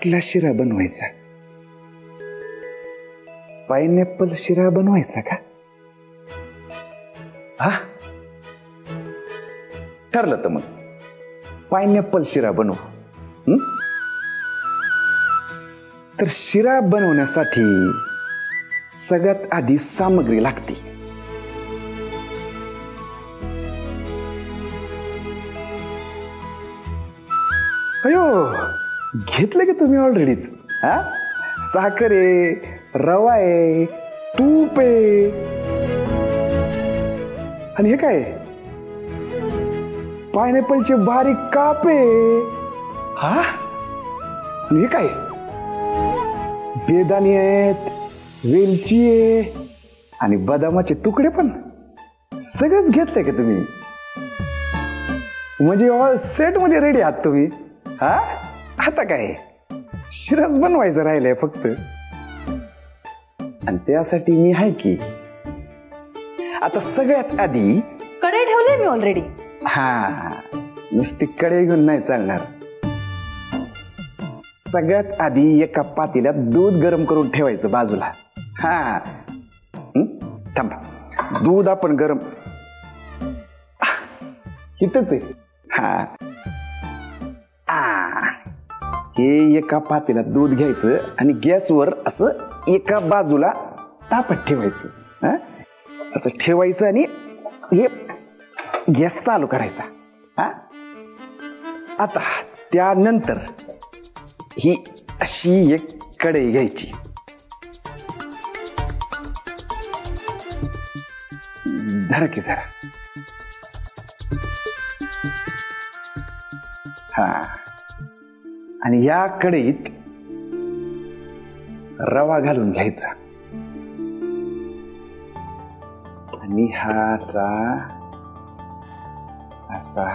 कुठला शिरा बनवायचा? पायनॅपल शिरा बनवायचा का? हा, ठरलं तर मग पायनॅपल शिरा बनवू. तर शिरा बनवण्यासाठी सगळ्यात आधी सामग्री लागते. अयो, घेतलं की तुम्ही ऑलरेडीच. हा, साखर आहे, रवा आहे, तूप आहे, आणि हे काय पायनॅपलचे बारीक काप आहे. हा, आणि हे काय बेदाणी आहेत, वेलची आहे आणि बदामाचे तुकडे पण. सगळंच घेतलंय का तुम्ही? म्हणजे ऑल सेट मध्ये रेडी आहात तुम्ही. हा, आता काय शिराच बनवायचं राहिलंय फक्त. आणि त्यासाठी मी आहे की. आता सगळ्यात आधी कढई ठेवली मी ऑलरेडी. हा, नुसती कढई घेऊन नाही चालणार. सगळ्यात आधी एका पातेल्यात दूध गरम करून ठेवायचं बाजूला. हा, थांबा, दूध आपण गरम इथंच आहे. हा, हे एका पातेल्यात दूध घ्यायचं आणि गॅसवर असं एका बाजूला तापत ठेवायचं. असं ठेवायचं आणि हे गॅस चालू करायचा. हा, आता त्यानंतर ही अशी एक कढई घ्यायची. धरा की जरा. हा, आणि या कढईत रवा घालून घ्यायचा आणि हा असा असा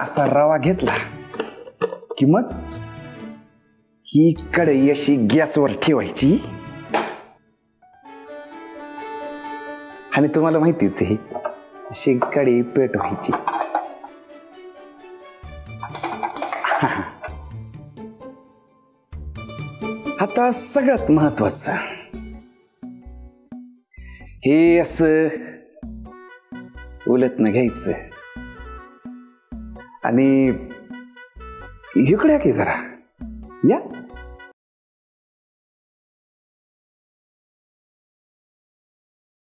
असा रवा घेतला की मग ही कढई अशी गॅसवर ठेवायची. आणि तुम्हाला माहितीच आहे अशी कढई पेटवायची. आता सगळ्यात महत्वाचं हे असं उलटणं घ्यायचं आणि इकडे की जरा या.